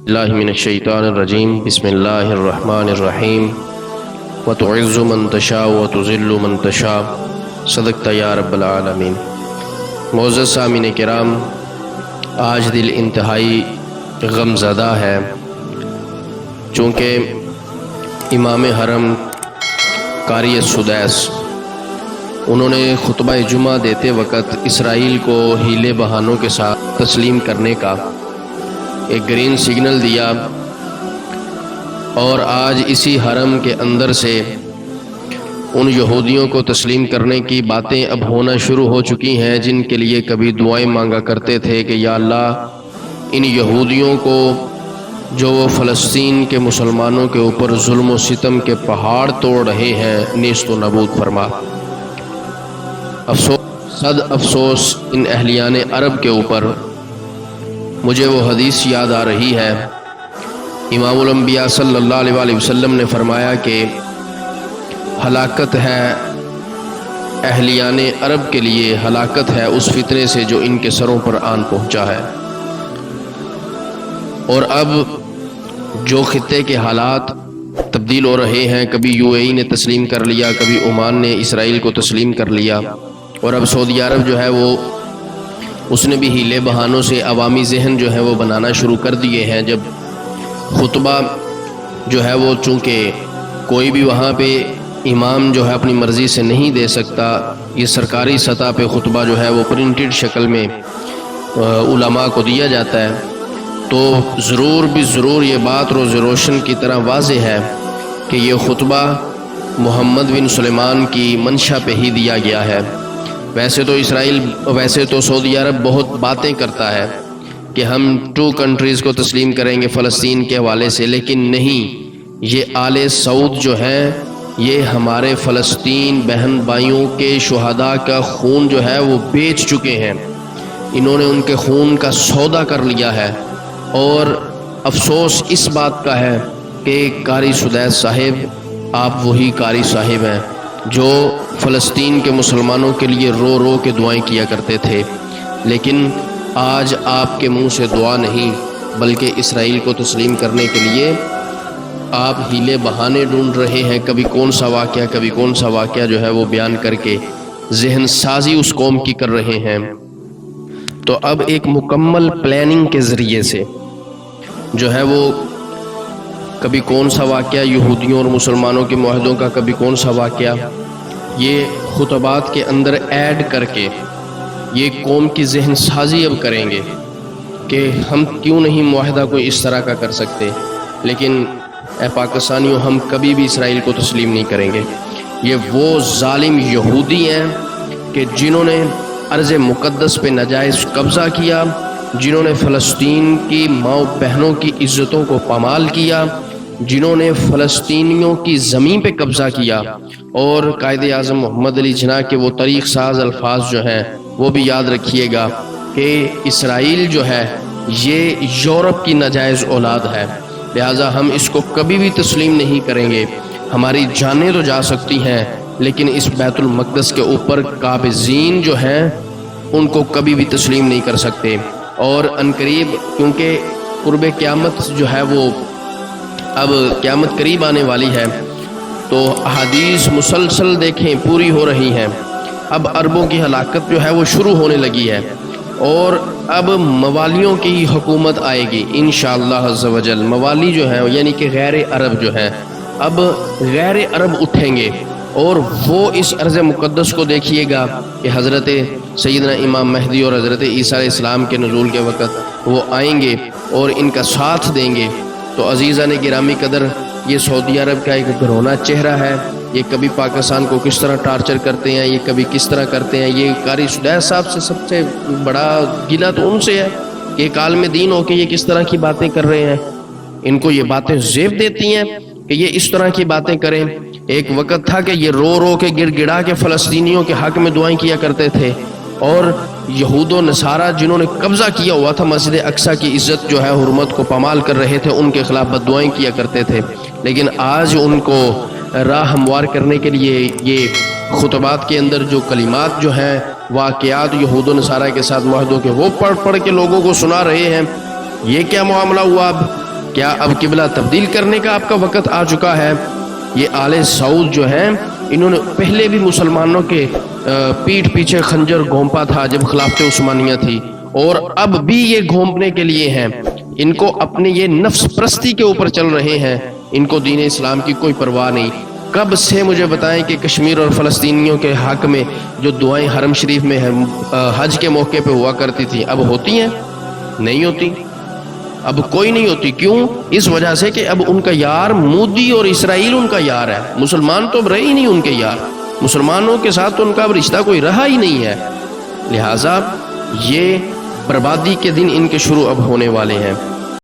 اللہ من الشیطان الرجیم بسم اللہ الرحمن الرحیم وتعز من تشاء وتذل من تشاء صدقت یا رب العالمین۔ معزز سامعین کرام، آج دل انتہائی غم زدہ ہے، چونکہ امام حرم قاری السدیس انہوں نے خطبہ جمعہ دیتے وقت اسرائیل کو ہیلے بہانوں کے ساتھ تسلیم کرنے کا ایک گرین سگنل دیا، اور آج اسی حرم کے اندر سے ان یہودیوں کو تسلیم کرنے کی باتیں اب ہونا شروع ہو چکی ہیں، جن کے لیے کبھی دعائیں مانگا کرتے تھے کہ یا اللہ ان یہودیوں کو جو وہ فلسطین کے مسلمانوں کے اوپر ظلم و ستم کے پہاڑ توڑ رہے ہیں نیست و نابود فرما۔ افسوس صد افسوس ان اہلیان عرب کے اوپر۔ مجھے وہ حدیث یاد آ رہی ہے، امام الانبیاء صلی اللہ علیہ وآلہ وسلم نے فرمایا کہ ہلاکت ہے اہلیان عرب کے لیے، ہلاکت ہے اس فتنے سے جو ان کے سروں پر آن پہنچا ہے۔ اور اب جو خطے کے حالات تبدیل ہو رہے ہیں، کبھی یو اے ای نے تسلیم کر لیا، کبھی عمان نے اسرائیل کو تسلیم کر لیا، اور اب سعودی عرب جو ہے وہ اس نے بھی ہیلے بہانوں سے عوامی ذہن جو ہے وہ بنانا شروع کر دیے ہیں۔ جب خطبہ جو ہے وہ چونکہ کوئی بھی وہاں پہ امام جو ہے اپنی مرضی سے نہیں دے سکتا، یہ سرکاری سطح پہ خطبہ جو ہے وہ پرنٹڈ شکل میں علماء کو دیا جاتا ہے، تو ضرور بھی ضرور یہ بات روز روشن کی طرح واضح ہے کہ یہ خطبہ محمد بن سلیمان کی منشا پہ ہی دیا گیا ہے۔ ویسے تو سعودی عرب بہت باتیں کرتا ہے کہ ہم 2 کنٹریز کو تسلیم کریں گے فلسطین کے حوالے سے، لیکن نہیں، یہ آل سعود جو ہیں یہ ہمارے فلسطین بہن بھائیوں کے شہداء کا خون جو ہے وہ بیچ چکے ہیں، انہوں نے ان کے خون کا سودا کر لیا ہے۔ اور افسوس اس بات کا ہے کہ قاری سدیس صاحب آپ وہی قاری صاحب ہیں جو فلسطین کے مسلمانوں کے لیے رو رو کے دعائیں کیا کرتے تھے، لیکن آج آپ کے منہ سے دعا نہیں بلکہ اسرائیل کو تسلیم کرنے کے لیے آپ ہیلے بہانے ڈھونڈ رہے ہیں، کبھی کون سا واقعہ جو ہے وہ بیان کر کے ذہن سازی اس قوم کی کر رہے ہیں۔ تو اب ایک مکمل پلاننگ کے ذریعے سے جو ہے وہ کبھی کون سا واقعہ یہودیوں اور مسلمانوں کے معاہدوں کا، کبھی کون سا واقعہ، یہ خطبات کے اندر ایڈ کر کے یہ قوم کی ذہن سازی اب کریں گے کہ ہم کیوں نہیں معاہدہ کوئی اس طرح کا کر سکتے، لیکن اے پاکستانیوں ہم کبھی بھی اسرائیل کو تسلیم نہیں کریں گے۔ یہ وہ ظالم یہودی ہیں کہ جنہوں نے ارض مقدس پہ ناجائز قبضہ کیا، جنہوں نے فلسطین کی ماؤں بہنوں کی عزتوں کو پامال کیا، جنہوں نے فلسطینیوں کی زمین پہ قبضہ کیا، اور قائد اعظم محمد علی جناح کے وہ طریق ساز الفاظ جو ہیں وہ بھی یاد رکھیے گا کہ اسرائیل جو ہے یہ یورپ کی ناجائز اولاد ہے، لہٰذا ہم اس کو کبھی بھی تسلیم نہیں کریں گے۔ ہماری جانیں تو جا سکتی ہیں لیکن اس بیت المقدس کے اوپر قابضین جو ہیں ان کو کبھی بھی تسلیم نہیں کر سکتے۔ اور عنقریب کیونکہ قرب قیامت جو ہے وہ اب قیامت قریب آنے والی ہے، تو احادیث مسلسل دیکھیں پوری ہو رہی ہیں، اب عربوں کی ہلاکت جو ہے وہ شروع ہونے لگی ہے، اور اب موالیوں کی حکومت آئے گی انشاءاللہ عز و جل۔ موالی جو ہیں یعنی کہ غیر عرب جو ہیں، اب غیر عرب اٹھیں گے، اور وہ اس ارض مقدس کو دیکھیے گا کہ حضرت سیدنا امام مہدی اور حضرت عیسیٰ علیہ السلام کے نزول کے وقت وہ آئیں گے اور ان کا ساتھ دیں گے۔ تو عزیزان گرامی قدر، یہ سعودی عرب کا ایک گھرونا چہرہ ہے، یہ کبھی پاکستان کو کس طرح ٹارچر کرتے ہیں، یہ کبھی کس طرح کرتے ہیں۔ یہ قاری سدیس صاحب سے سب سے بڑا گلہ تو ان سے ہے کہ ایک عالم دین ہو کے یہ کس طرح کی باتیں کر رہے ہیں، ان کو یہ باتیں زیب دیتی ہیں کہ یہ اس طرح کی باتیں کریں۔ ایک وقت تھا کہ یہ رو رو کے گڑ گڑا کے فلسطینیوں کے حق میں دعائیں کیا کرتے تھے، اور یہود و نصارہ جنہوں نے قبضہ کیا ہوا تھا مسجد اقصیٰ کی عزت جو ہے حرمت کو پامال کر رہے تھے، ان کے خلاف بد دعائیں کیا کرتے تھے، لیکن آج ان کو راہ ہموار کرنے کے لیے یہ خطبات کے اندر جو کلمات جو ہیں واقعات یہود و نصارہ کے ساتھ معاہدوں کے وہ پڑھ پڑھ کے لوگوں کو سنا رہے ہیں۔ یہ کیا معاملہ ہوا؟ اب کیا اب قبلہ تبدیل کرنے کا آپ کا وقت آ چکا ہے؟ یہ آل سعود جو ہیں انہوں نے پہلے بھی مسلمانوں کے پیٹھ پیچھے خنجر گھونپا تھا جب خلافت عثمانیہ تھی، اور اب بھی یہ گھونپنے کے لیے ہیں۔ ان کو اپنے یہ نفس پرستی کے اوپر چل رہے ہیں، ان کو دین اسلام کی کوئی پرواہ نہیں۔ کب سے مجھے بتائیں کہ کشمیر اور فلسطینیوں کے حق میں جو دعائیں حرم شریف میں حج کے موقع پہ ہوا کرتی تھی اب ہوتی ہیں؟ نہیں ہوتی، اب کوئی نہیں ہوتی۔ کیوں؟ اس وجہ سے کہ اب ان کا یار مودی اور اسرائیل ان کا یار ہے، مسلمان تو اب رہے ہی نہیں ان کے یار، مسلمانوں کے ساتھ تو ان کا اب رشتہ کوئی رہا ہی نہیں ہے۔ لہٰذا یہ بربادی کے دن ان کے شروع اب ہونے والے ہیں۔